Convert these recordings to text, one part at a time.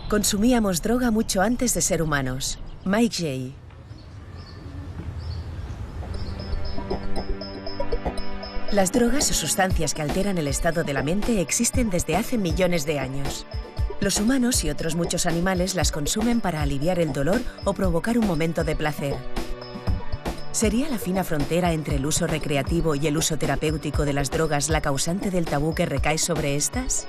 Consumíamos droga mucho antes de ser humanos. Mike Jay. Las drogas o sustancias que alteran el estado de la mente existen desde hace millones de años. Los humanos y otros muchos animales las consumen para aliviar el dolor o provocar un momento de placer. ¿Sería la fina frontera entre el uso recreativo y el uso terapéutico de las drogas la causante del tabú que recae sobre estas?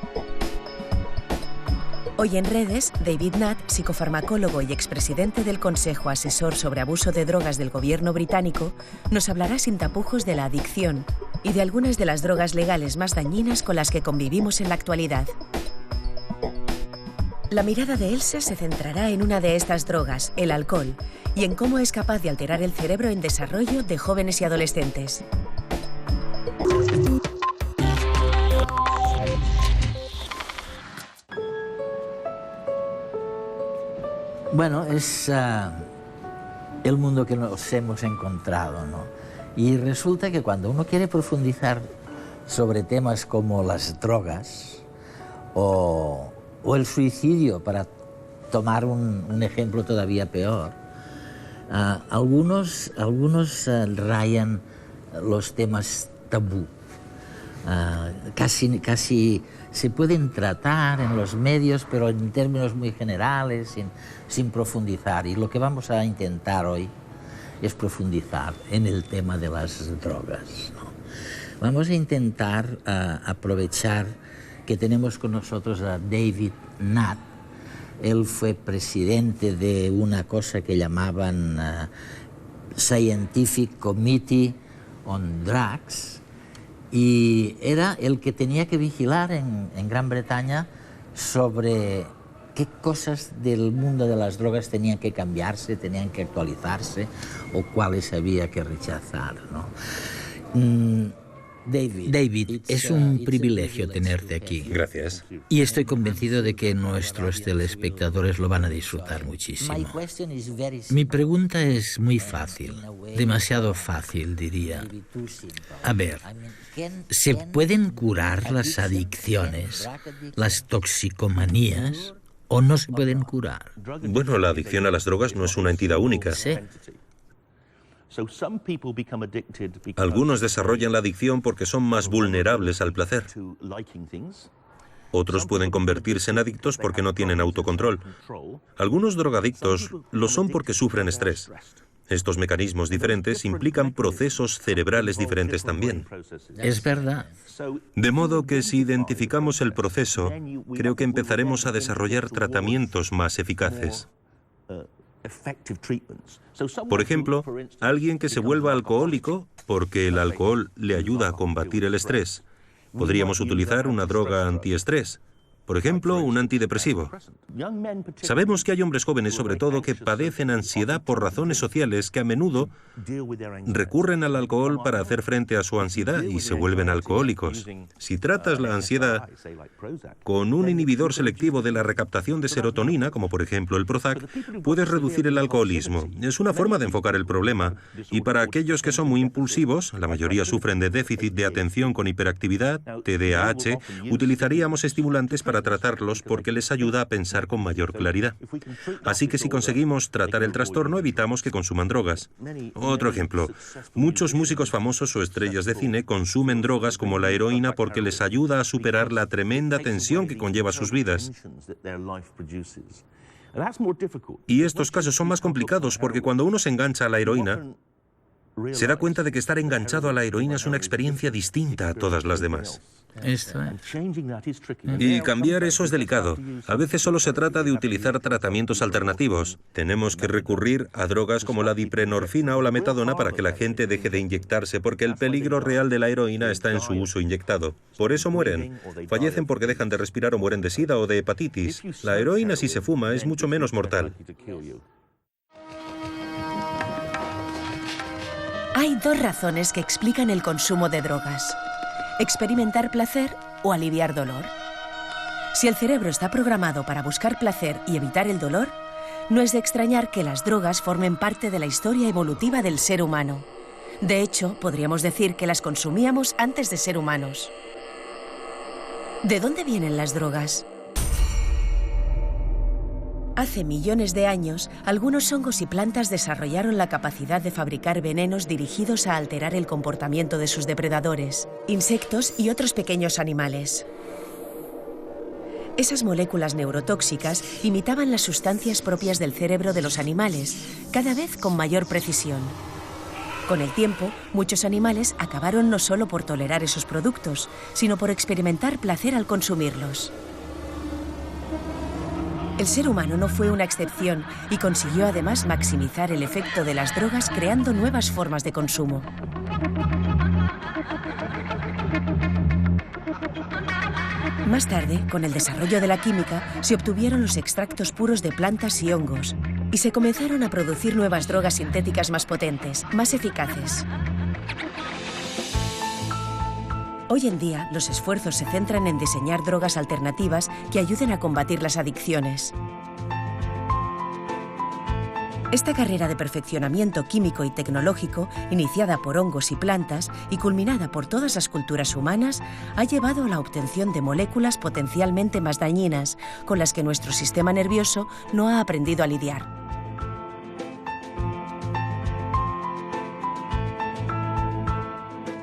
Hoy en redes, David Nutt, psicofarmacólogo y expresidente del Consejo Asesor sobre Abuso de Drogas del Gobierno británico, nos hablará sin tapujos de la adicción y de algunas de las drogas legales más dañinas con las que convivimos en la actualidad. La mirada de Elsa se centrará en una de estas drogas, el alcohol, y en cómo es capaz de alterar el cerebro en desarrollo de jóvenes y adolescentes. Bueno, es el mundo que nos hemos encontrado, ¿no? Y resulta que cuando uno quiere profundizar sobre temas como las drogas o el suicidio, para tomar un ejemplo todavía peor, algunos rayan los temas tabú. Casi se pueden tratar en los medios, pero en términos muy generales, sin profundizar. Y lo que vamos a intentar hoy es profundizar en el tema de las drogas, ¿no? Vamos a intentar aprovechar que tenemos con nosotros a David Nutt. Él fue presidente de una cosa que llamaban Scientific Committee on Drugs, y era el que tenía que vigilar en Gran Bretaña sobre qué cosas del mundo de las drogas tenían que cambiarse, tenían que actualizarse o cuáles había que rechazar, ¿no? David, es un privilegio tenerte aquí. Gracias. Y estoy convencido de que nuestros telespectadores lo van a disfrutar muchísimo. Mi pregunta es muy fácil, demasiado fácil, diría. A ver, ¿se pueden curar las adicciones, las toxicomanías, o no se pueden curar? Bueno, la adicción a las drogas no es una entidad única. Sí. Algunos desarrollan la adicción porque son más vulnerables al placer. Otros pueden convertirse en adictos porque no tienen autocontrol. Algunos drogadictos lo son porque sufren estrés. Estos mecanismos diferentes implican procesos cerebrales diferentes también. Es verdad. De modo que si identificamos el proceso, creo que empezaremos a desarrollar tratamientos más eficaces. Por ejemplo, alguien que se vuelva alcohólico porque el alcohol le ayuda a combatir el estrés. Podríamos utilizar una droga antiestrés. Por ejemplo, un antidepresivo. Sabemos que hay hombres jóvenes, sobre todo, que padecen ansiedad por razones sociales que a menudo recurren al alcohol para hacer frente a su ansiedad y se vuelven alcohólicos. Si tratas la ansiedad con un inhibidor selectivo de la recaptación de serotonina, como por ejemplo el Prozac, puedes reducir el alcoholismo. Es una forma de enfocar el problema. Y para aquellos que son muy impulsivos, la mayoría sufren de déficit de atención con hiperactividad, TDAH, utilizaríamos estimulantes para tratarlos porque les ayuda a pensar con mayor claridad. Así que si conseguimos tratar el trastorno, evitamos que consuman drogas. Otro ejemplo, muchos músicos famosos o estrellas de cine consumen drogas como la heroína porque les ayuda a superar la tremenda tensión que conlleva sus vidas. Y estos casos son más complicados porque cuando uno se engancha a la heroína, se da cuenta de que estar enganchado a la heroína es una experiencia distinta a todas las demás. Esto es. Y cambiar eso es delicado. A veces solo se trata de utilizar tratamientos alternativos. Tenemos que recurrir a drogas como la diprenorfina o la metadona para que la gente deje de inyectarse, porque el peligro real de la heroína está en su uso inyectado. Por eso mueren. Fallecen porque dejan de respirar o mueren de sida o de hepatitis. La heroína, si se fuma, es mucho menos mortal. Hay dos razones que explican el consumo de drogas: experimentar placer o aliviar dolor. Si el cerebro está programado para buscar placer y evitar el dolor, no es de extrañar que las drogas formen parte de la historia evolutiva del ser humano. De hecho, podríamos decir que las consumíamos antes de ser humanos. ¿De dónde vienen las drogas? Hace millones de años, algunos hongos y plantas desarrollaron la capacidad de fabricar venenos dirigidos a alterar el comportamiento de sus depredadores, insectos y otros pequeños animales. Esas moléculas neurotóxicas imitaban las sustancias propias del cerebro de los animales, cada vez con mayor precisión. Con el tiempo, muchos animales acabaron no solo por tolerar esos productos, sino por experimentar placer al consumirlos. El ser humano no fue una excepción y consiguió además maximizar el efecto de las drogas creando nuevas formas de consumo. Más tarde, con el desarrollo de la química, se obtuvieron los extractos puros de plantas y hongos y se comenzaron a producir nuevas drogas sintéticas más potentes, más eficaces. Hoy en día, los esfuerzos se centran en diseñar drogas alternativas que ayuden a combatir las adicciones. Esta carrera de perfeccionamiento químico y tecnológico, iniciada por hongos y plantas y culminada por todas las culturas humanas, ha llevado a la obtención de moléculas potencialmente más dañinas, con las que nuestro sistema nervioso no ha aprendido a lidiar.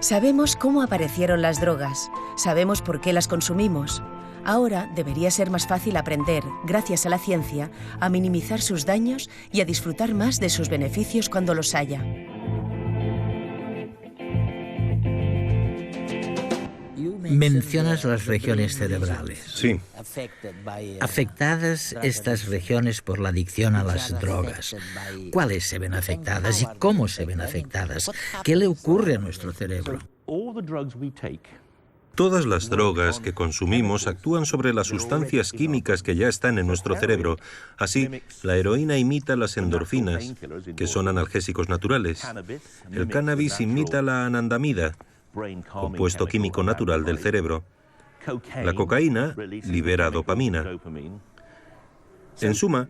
Sabemos cómo aparecieron las drogas, sabemos por qué las consumimos. Ahora debería ser más fácil aprender, gracias a la ciencia, a minimizar sus daños y a disfrutar más de sus beneficios cuando los haya. Mencionas las regiones cerebrales. Sí. Afectadas estas regiones por la adicción a las drogas. ¿Cuáles se ven afectadas y cómo se ven afectadas? ¿Qué le ocurre a nuestro cerebro? Todas las drogas que consumimos actúan sobre las sustancias químicas que ya están en nuestro cerebro. Así, la heroína imita las endorfinas, que son analgésicos naturales. El cannabis imita la anandamida, compuesto químico natural del cerebro. La cocaína libera dopamina. En suma,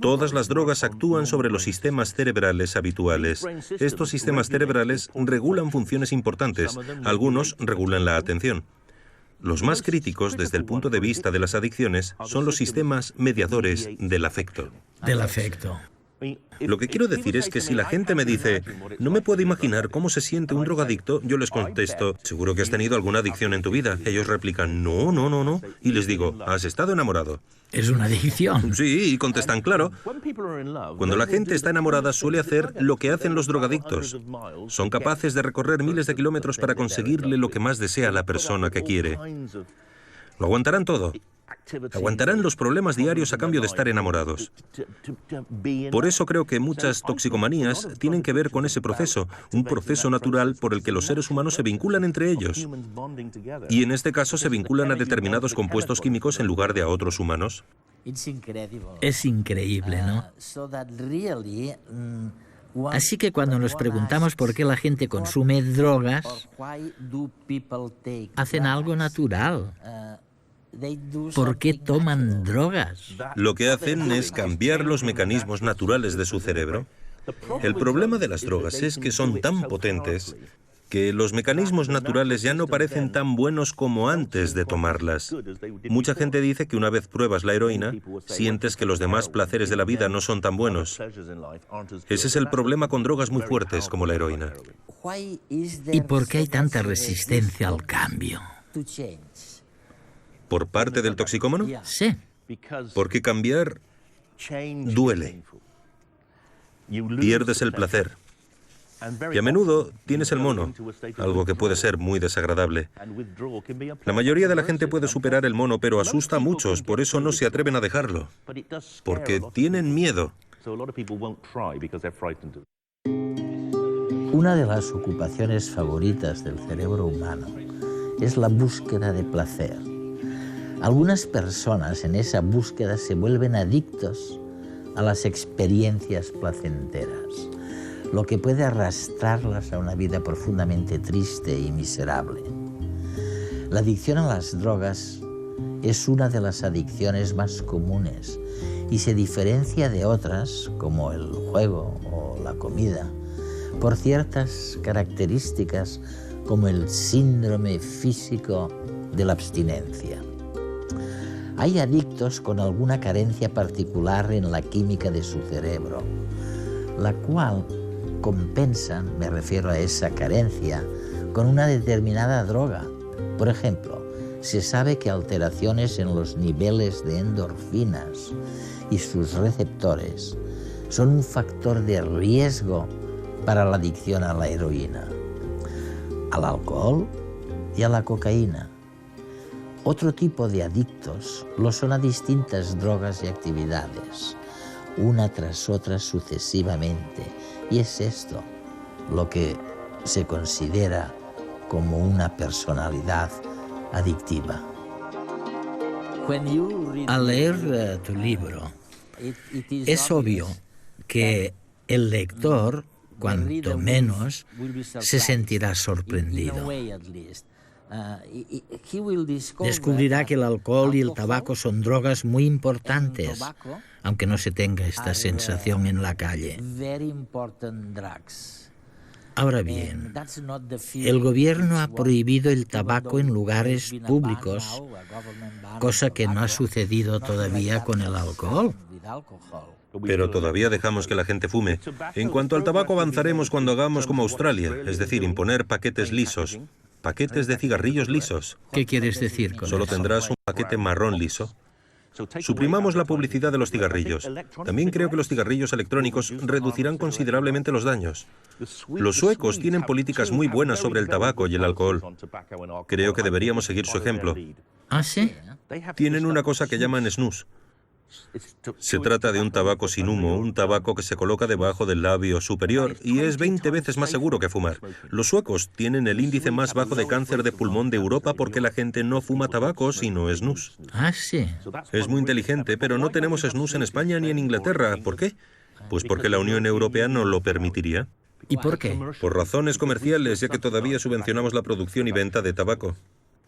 todas las drogas actúan sobre los sistemas cerebrales habituales. Estos sistemas cerebrales regulan funciones importantes. Algunos regulan la atención. Los más críticos desde el punto de vista de las adicciones son los sistemas mediadores del afecto. Del afecto. Lo que quiero decir es que si la gente me dice, no me puedo imaginar cómo se siente un drogadicto, yo les contesto, ¿seguro que has tenido alguna adicción en tu vida? Ellos replican, no. Y les digo, ¿has estado enamorado? Es una adicción. Sí, y contestan, claro. Cuando la gente está enamorada suele hacer lo que hacen los drogadictos. Son capaces de recorrer miles de kilómetros para conseguirle lo que más desea la persona que quiere. Lo aguantarán todo. Aguantarán los problemas diarios a cambio de estar enamorados. Por eso creo que muchas toxicomanías tienen que ver con ese proceso, un proceso natural por el que los seres humanos se vinculan entre ellos. Y en este caso se vinculan a determinados compuestos químicos en lugar de a otros humanos. Es increíble, ¿no? Así que cuando nos preguntamos por qué la gente consume drogas, hacen algo natural. ¿Por qué toman drogas? Lo que hacen es cambiar los mecanismos naturales de su cerebro. El problema de las drogas es que son tan potentes que los mecanismos naturales ya no parecen tan buenos como antes de tomarlas. Mucha gente dice que una vez pruebas la heroína, sientes que los demás placeres de la vida no son tan buenos. Ese es el problema con drogas muy fuertes como la heroína. ¿Y por qué hay tanta resistencia al cambio? ¿Por parte del toxicómano? Sí. Porque cambiar duele. Pierdes el placer. Y a menudo tienes el mono, algo que puede ser muy desagradable. La mayoría de la gente puede superar el mono, pero asusta a muchos, por eso no se atreven a dejarlo. Porque tienen miedo. Una de las ocupaciones favoritas del cerebro humano es la búsqueda de placer. Algunas personas en esa búsqueda se vuelven adictos a las experiencias placenteras. lo que puede arrastrarlas a una vida profundamente triste y miserable. La adicción a las drogas es una de las adicciones más comunes y se diferencia de otras, como el juego o la comida, por ciertas características como el síndrome físico de la abstinencia. Hay adictos con alguna carencia particular en la química de su cerebro, la cual compensan, me refiero a esa carencia, con una determinada droga. Por ejemplo, se sabe que alteraciones en los niveles de endorfinas y sus receptores son un factor de riesgo para la adicción a la heroína, al alcohol y a la cocaína. Otro tipo de adictos lo son a distintas drogas y actividades, una tras otra sucesivamente, y es esto lo que se considera como una personalidad adictiva. Al leer tu libro, es obvio que el lector, cuanto menos, se sentirá sorprendido. Descubrirá que el alcohol y el tabaco son drogas muy importantes, aunque no se tenga esta sensación en la calle. Ahora bien, el gobierno ha prohibido el tabaco en lugares públicos, cosa que no ha sucedido todavía con el alcohol. Pero todavía dejamos que la gente fume. En cuanto al tabaco, avanzaremos cuando hagamos como Australia, es decir, imponer paquetes lisos, paquetes de cigarrillos lisos. ¿Qué quieres decir con Solo eso? tendrás un paquete marrón liso. Suprimamos la publicidad de los cigarrillos. También creo que los cigarrillos electrónicos reducirán considerablemente los daños. Los suecos tienen políticas muy buenas sobre el tabaco y el alcohol. Creo que deberíamos seguir su ejemplo. ¿Ah, sí? Tienen una cosa que llaman snus. Se trata de un tabaco sin humo, un tabaco que se coloca debajo del labio superior y es 20 veces más seguro que fumar. Los suecos tienen el índice más bajo de cáncer de pulmón de Europa porque la gente no fuma tabaco sino snus. Ah, sí. Es muy inteligente, pero no tenemos snus en España ni en Inglaterra. ¿Por qué? Pues porque la Unión Europea no lo permitiría. ¿Y por qué? Por razones comerciales, ya que todavía subvencionamos la producción y venta de tabaco.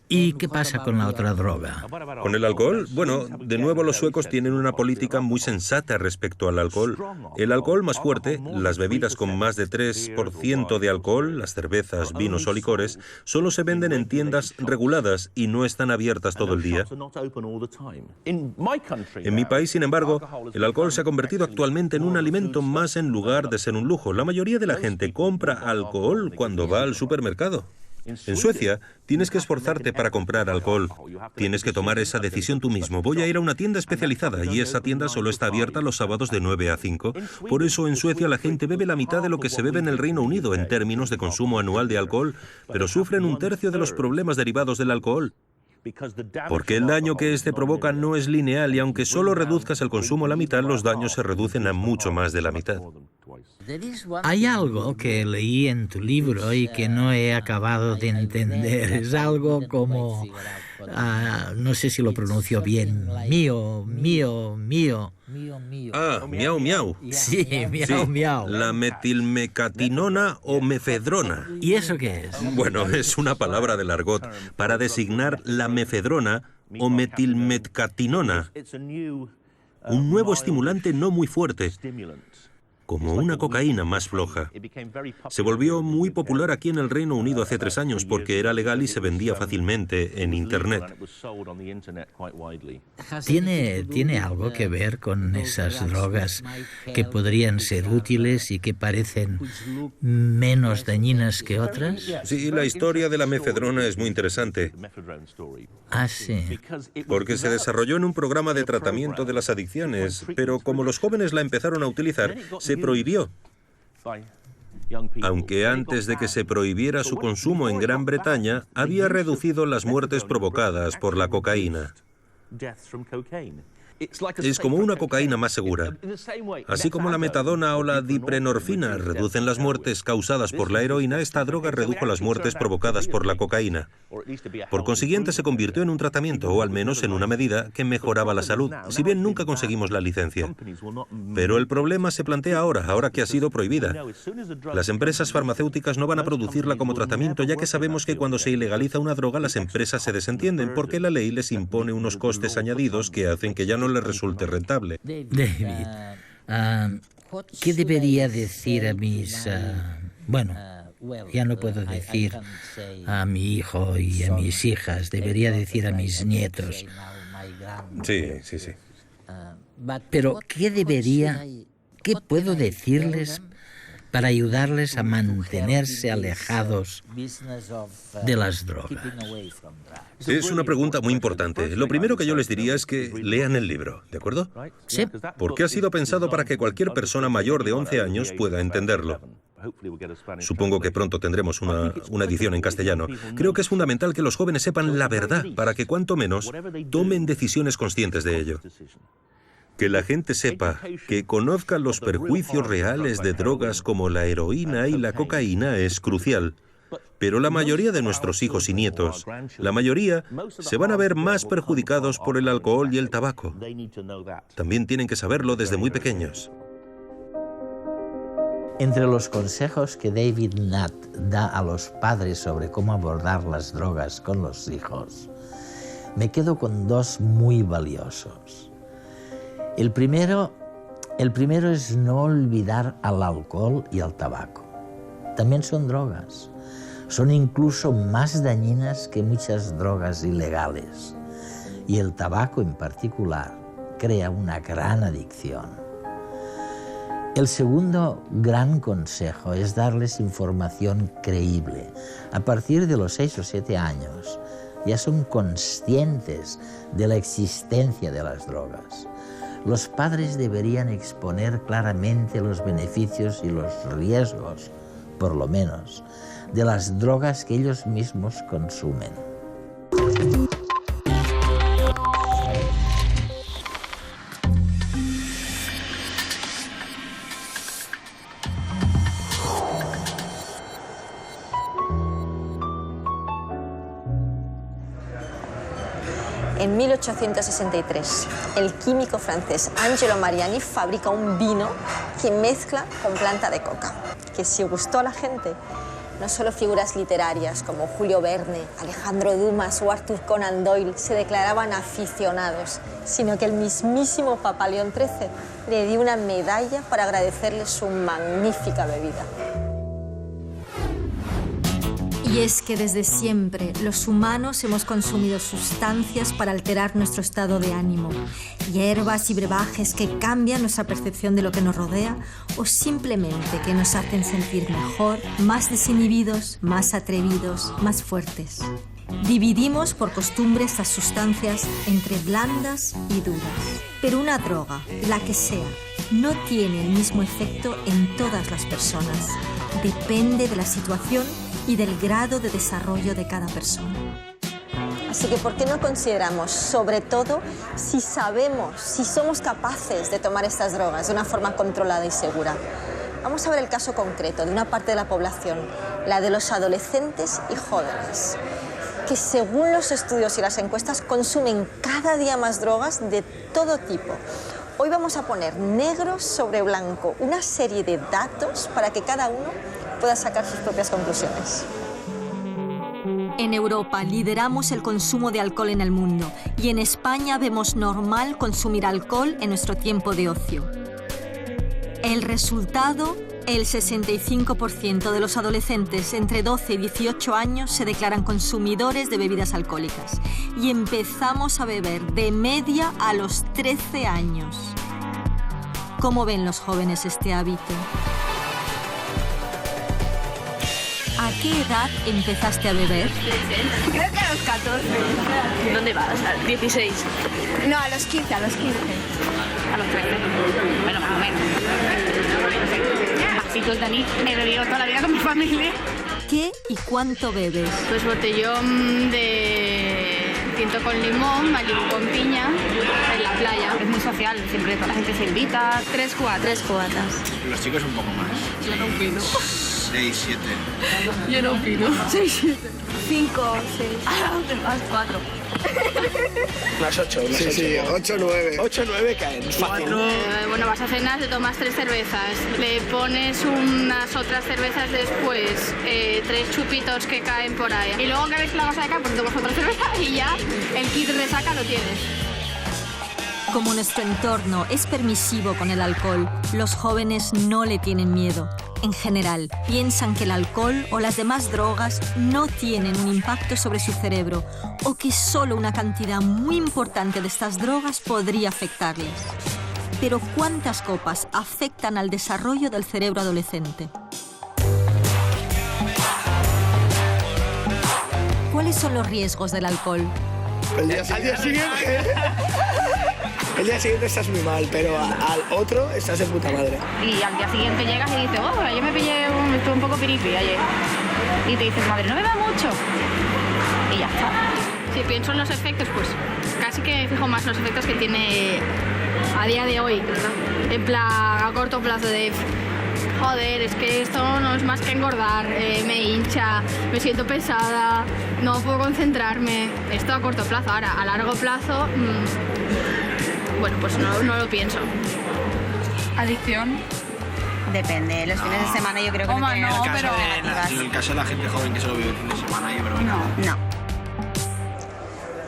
¿Y qué pasa con la otra droga? ¿Con el alcohol? Bueno, de nuevo los suecos tienen una política muy sensata respecto al alcohol. El alcohol más fuerte, las bebidas con más de 3% de alcohol, las cervezas, vinos o licores, solo se venden en tiendas reguladas y no están abiertas todo el día. En mi país, sin embargo, el alcohol se ha convertido actualmente en un alimento más en lugar de ser un lujo. La mayoría de la gente compra alcohol cuando va al supermercado. En Suecia, tienes que esforzarte para comprar alcohol. Tienes que tomar esa decisión tú mismo. Voy a ir a una tienda especializada y esa tienda solo está abierta los sábados de 9 a 5. Por eso en Suecia la gente bebe la mitad de lo que se bebe en el Reino Unido en términos de consumo anual de alcohol, pero sufren un tercio de los problemas derivados del alcohol. Porque el daño que este provoca no es lineal y aunque solo reduzcas el consumo a la mitad, los daños se reducen a mucho más de la mitad. Hay algo que leí en tu libro y que no he acabado de entender. Es algo como, no sé si lo pronuncio bien, mío. Ah, miau, miau. Sí, miau, miau. La metilmecatinona o mefedrona. ¿Y eso qué es? Bueno, es una palabra del argot para designar la mefedrona o metilmetcatinona, un nuevo estimulante no muy fuerte, como una cocaína más floja. Se volvió muy popular aquí en el Reino Unido hace 3 años porque era legal y se vendía fácilmente en Internet. ¿Tiene algo que ver con esas drogas que podrían ser útiles y que parecen menos dañinas que otras? Sí, la historia de la mefedrona es muy interesante. Ah, sí. Porque se desarrolló en un programa de tratamiento de las adicciones, pero como los jóvenes la empezaron a utilizar, se prohibió. Aunque antes de que se prohibiera su consumo en Gran Bretaña, había reducido las muertes provocadas por la cocaína. Es como una cocaína más segura. Así como la metadona o la diprenorfina reducen las muertes causadas por la heroína, esta droga redujo las muertes provocadas por la cocaína. Por consiguiente, se convirtió en un tratamiento, o al menos en una medida que mejoraba la salud, si bien nunca conseguimos la licencia. Pero el problema se plantea ahora que ha sido prohibida. Las empresas farmacéuticas no van a producirla como tratamiento, ya que sabemos que cuando se ilegaliza una droga, las empresas se desentienden porque la ley les impone unos costes añadidos que hacen que ya no les resulte rentable. David, ¿qué debería decir a mis... bueno, ya no puedo decir a mi hijo y a mis hijas, debería decir a mis nietos. Sí. Pero ¿qué puedo decirles para ayudarles a mantenerse alejados de las drogas? Es una pregunta muy importante. Lo primero que yo les diría es que lean el libro, ¿de acuerdo? Sí. Porque ha sido pensado para que cualquier persona mayor de 11 años pueda entenderlo. Supongo que pronto tendremos una edición en castellano. Creo que es fundamental que los jóvenes sepan la verdad para que cuanto menos tomen decisiones conscientes de ello. Que la gente sepa, que conozca los perjuicios reales de drogas como la heroína y la cocaína es crucial. Pero la mayoría de nuestros hijos y nietos, la mayoría, se van a ver más perjudicados por el alcohol y el tabaco. También tienen que saberlo desde muy pequeños. Entre los consejos que David Nutt da a los padres sobre cómo abordar las drogas con los hijos, me quedo con dos muy valiosos. El primero es no olvidar al alcohol y al tabaco. También son drogas. Son incluso más dañinas que muchas drogas ilegales. Y el tabaco en particular crea una gran adicción. El segundo gran consejo es darles información creíble. A partir de los 6 o 7 años ya son conscientes de la existencia de las drogas. Los padres deberían exponer claramente los beneficios y los riesgos, por lo menos, de las drogas que ellos mismos consumen. En 1863, el químico francés Angelo Mariani fabrica un vino que mezcla con planta de coca, que si gustó a la gente, no solo figuras literarias como Julio Verne, Alejandro Dumas o Arthur Conan Doyle se declaraban aficionados, sino que el mismísimo Papa León XIII le dio una medalla para agradecerle su magnífica bebida. Y es que desde siempre los humanos hemos consumido sustancias para alterar nuestro estado de ánimo, hierbas y brebajes que cambian nuestra percepción de lo que nos rodea o simplemente que nos hacen sentir mejor, más desinhibidos, más atrevidos, más fuertes. Dividimos por costumbre estas sustancias entre blandas y duras, pero una droga, la que sea, no tiene el mismo efecto en todas las personas. Depende de la situación y del grado de desarrollo de cada persona. Así que, ¿por qué no consideramos, sobre todo, si sabemos, si somos capaces de tomar estas drogas de una forma controlada y segura? Vamos a ver el caso concreto de una parte de la población, la de los adolescentes y jóvenes, que según los estudios y las encuestas consumen cada día más drogas de todo tipo. Hoy vamos a poner negro sobre blanco una serie de datos para que cada uno pueda sacar sus propias conclusiones. En Europa lideramos el consumo de alcohol en el mundo y en España vemos normal consumir alcohol en nuestro tiempo de ocio. El resultado, el 65% de los adolescentes entre 12 y 18 años se declaran consumidores de bebidas alcohólicas y empezamos a beber de media a los 13 años. ¿Cómo ven los jóvenes este hábito? ¿A qué edad empezaste a beber? Creo que a los 14. ¿Dónde vas? ¿A 16? No, a los 15, a los 15. A los 13. Bueno, más o menos. Vasitos de anís. He bebido toda la vida con mi familia. ¿Qué y cuánto bebes? Pues botellón de tinto con limón, Malibu con piña, en la playa. Es muy social, siempre toda la gente se invita. 3 cubatas. 3 cubatas. Los chicos un poco más. Yo no opino. 6, 7. Yo no opino. 6, 7. 5, 6. ¿A dónde vas? 4. Unas 8. Sí, 8, 9. 8, 9 caen. Fácil. Bueno, vas a cenar, te tomas 3 cervezas. Le pones unas otras cervezas después, 3 chupitos que caen por ahí. Y luego que ves que la vas a sacar, pues te tomas otra cerveza y ya el kit resaca lo tienes. Como nuestro entorno es permisivo con el alcohol, los jóvenes no le tienen miedo. En general, piensan que el alcohol o las demás drogas no tienen un impacto sobre su cerebro o que solo una cantidad muy importante de estas drogas podría afectarles. Pero ¿cuántas copas afectan al desarrollo del cerebro adolescente? ¿Cuáles son los riesgos del alcohol? Al día siguiente... El día siguiente estás muy mal, pero al otro estás de puta madre. Y al día siguiente llegas y dices, oh, yo estuve un poco piripi ayer. Y te dices, madre, no beba mucho. Y ya está. Si pienso en los efectos, pues casi que me fijo más en los efectos que tiene a día de hoy. En plan, a corto plazo de... Joder, es que esto no es más que engordar, me hincha, me siento pesada, no puedo concentrarme. Esto a corto plazo. Ahora, a largo plazo... Bueno, pues no lo pienso. ¿Adicción? Depende, los fines de semana yo creo que no tienen pero... En el caso de la gente joven que solo vive el fin de semana, yo creo que No.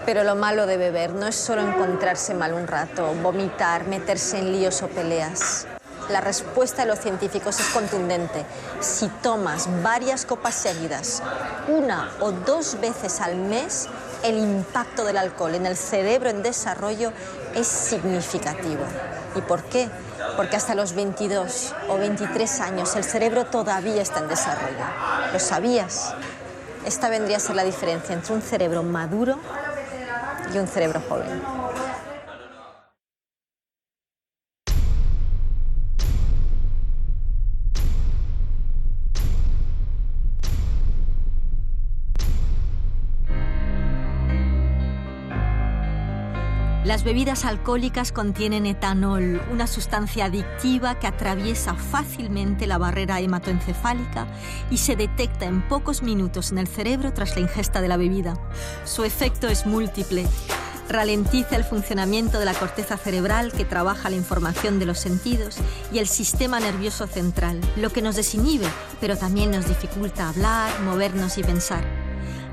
Pero lo malo de beber no es solo encontrarse mal un rato, vomitar, meterse en líos o peleas. La respuesta de los científicos es contundente. Si tomas varias copas seguidas, 1 o 2 veces al mes, el impacto del alcohol en el cerebro en desarrollo es significativo. ¿Y por qué? Porque hasta los 22 o 23 años el cerebro todavía está en desarrollo. ¿Lo sabías? Esta vendría a ser la diferencia entre un cerebro maduro y un cerebro joven. Las bebidas alcohólicas contienen etanol, una sustancia adictiva que atraviesa fácilmente la barrera hematoencefálica y se detecta en pocos minutos en el cerebro tras la ingesta de la bebida. Su efecto es múltiple. Ralentiza el funcionamiento de la corteza cerebral que trabaja la información de los sentidos y el sistema nervioso central, lo que nos desinhibe, pero también nos dificulta hablar, movernos y pensar.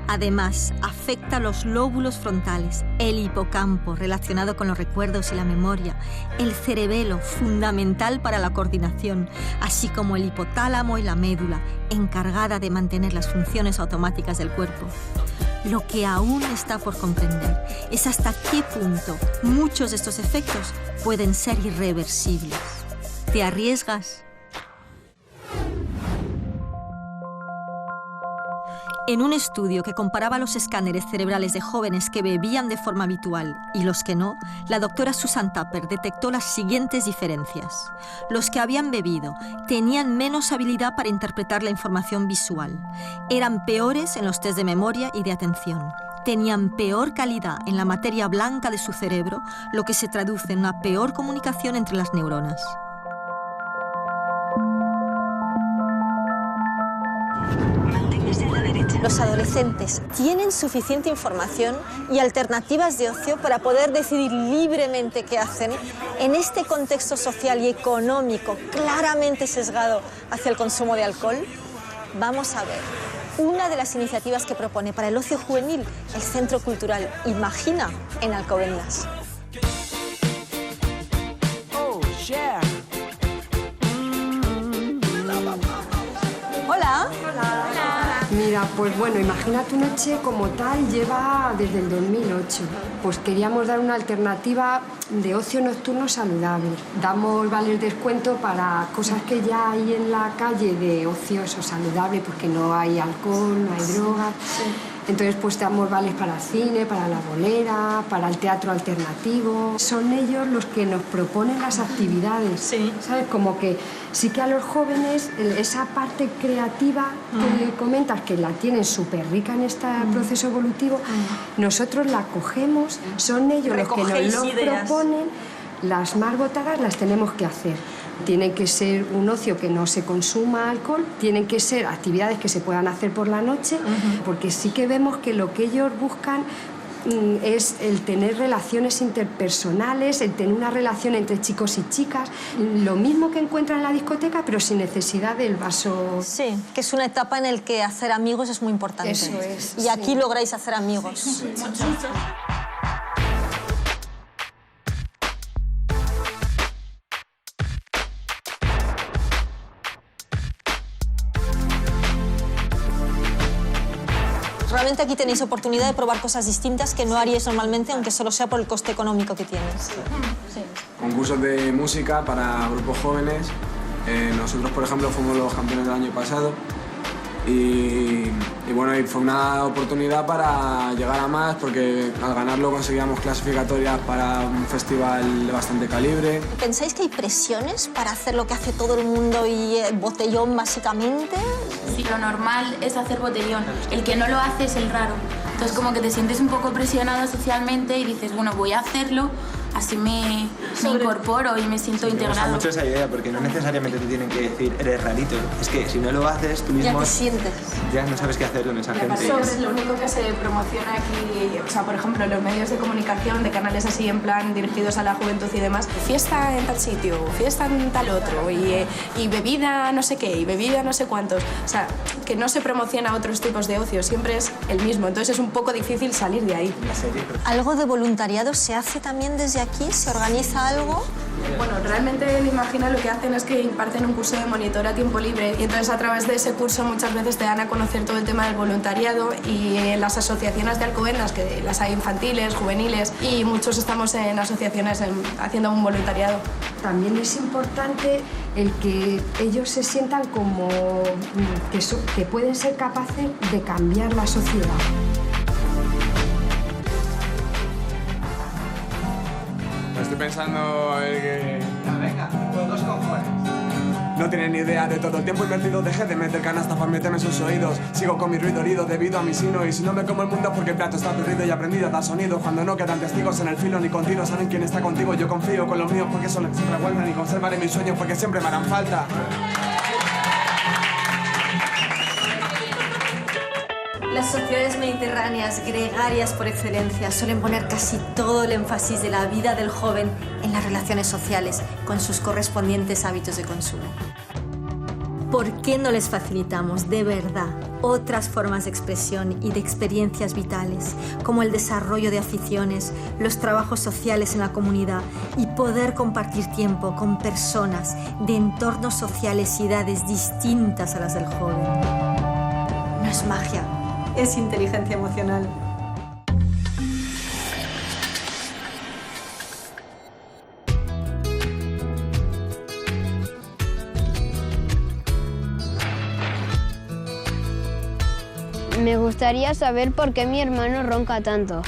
Además, afecta los lóbulos frontales, el hipocampo, relacionado con los recuerdos y la memoria, el cerebelo, fundamental para la coordinación, así como el hipotálamo y la médula, encargada de mantener las funciones automáticas del cuerpo. Lo que aún está por comprender es hasta qué punto muchos de estos efectos pueden ser irreversibles. ¿Te arriesgas? En un estudio que comparaba los escáneres cerebrales de jóvenes que bebían de forma habitual y los que no, la doctora Susan Tupper detectó las siguientes diferencias. Los que habían bebido tenían menos habilidad para interpretar la información visual, eran peores en los test de memoria y de atención, tenían peor calidad en la materia blanca de su cerebro, lo que se traduce en una peor comunicación entre las neuronas. Los adolescentes tienen suficiente información y alternativas de ocio para poder decidir libremente qué hacen en este contexto social y económico claramente sesgado hacia el consumo de alcohol. Vamos a ver una de las iniciativas que propone para el ocio juvenil el Centro Cultural Imagina en Alcobendas. Hola. Mira, pues bueno, Imagina tu Noche como tal lleva desde el 2008. Pues queríamos dar una alternativa de ocio nocturno saludable. Damos vales descuento para cosas que ya hay en la calle de ocio saludable, porque no hay alcohol, no hay drogas. Sí. Entonces pues damos vales para el cine, para la bolera, para el teatro alternativo. Son ellos los que nos proponen las actividades, sí. ¿Sabes? Como que sí que a los jóvenes esa parte creativa que comentas, que la tienen súper rica en este proceso evolutivo, nosotros la cogemos, son ellos los que nos lo proponen, las más votadas las tenemos que hacer. Tiene que ser un ocio que no se consuma alcohol, tienen que ser actividades que se puedan hacer por la noche, porque sí que vemos que lo que ellos buscan es el tener relaciones interpersonales, el tener una relación entre chicos y chicas, lo mismo que encuentran en la discoteca, pero sin necesidad del vaso. Sí, que es una etapa en la que hacer amigos es muy importante. Eso es. Y aquí lográis hacer amigos. Sí. Realmente aquí tenéis oportunidad de probar cosas distintas que no haríais normalmente, aunque solo sea por el coste económico que tienes. Sí. Concursos de música para grupos jóvenes. Nosotros, por ejemplo, fuimos los campeones del año pasado. Y bueno, fue una oportunidad para llegar a más, porque al ganarlo conseguíamos clasificatorias para un festival de bastante calibre. ¿Pensáis que hay presiones para hacer lo que hace todo el mundo y botellón, básicamente? Sí, lo normal es hacer botellón. El que no lo hace es el raro. Entonces como que te sientes un poco presionado socialmente y dices, bueno, voy a hacerlo, así me incorporo y me siento integrado. Me gusta mucho esa idea, porque no necesariamente te tienen que decir, eres rarito. Es que si no lo haces, tú mismo... Ya te sientes. Ya no sabes qué hacer con esa gente. Es lo único que se promociona aquí, o sea, por ejemplo, en los medios de comunicación, de canales así en plan dirigidos a la juventud y demás, fiesta en tal sitio, fiesta en tal otro, y bebida no sé qué, y bebida no sé cuántos. O sea, que no se promociona otros tipos de ocio, siempre es el mismo. Entonces es un poco difícil salir de ahí. ¿Algo de voluntariado se hace también desde aquí? ¿Se organiza algo? Bueno, realmente en Imagina lo que hacen es que imparten un curso de monitor a tiempo libre, y entonces a través de ese curso muchas veces te dan a conocer todo el tema del voluntariado, y en las asociaciones de Alcobendas, que las hay infantiles, juveniles, y muchos estamos en asociaciones haciendo un voluntariado. También es importante el que ellos se sientan como que pueden ser capaces de cambiar la sociedad. Estoy pensando en que... venga, con dos cojones. No tienen ni idea de todo el tiempo invertido. Dejé de meter canasta para meterme en sus oídos. Sigo con mi ruido herido debido a mi sino. Y si no me como el mundo porque el plato está perdido, y aprendí a dar sonido cuando no quedan testigos en el filo ni contigo. Saben quién está contigo, yo confío con los míos porque son los que siempre vuelven, y conservaré mis sueños porque siempre me harán falta. Las sociedades mediterráneas, gregarias por excelencia, suelen poner casi todo el énfasis de la vida del joven en las relaciones sociales, con sus correspondientes hábitos de consumo. ¿Por qué no les facilitamos, de verdad, otras formas de expresión y de experiencias vitales, como el desarrollo de aficiones, los trabajos sociales en la comunidad y poder compartir tiempo con personas de entornos sociales y edades distintas a las del joven? No es magia. Es inteligencia emocional. Me gustaría saber por qué mi hermano ronca tanto.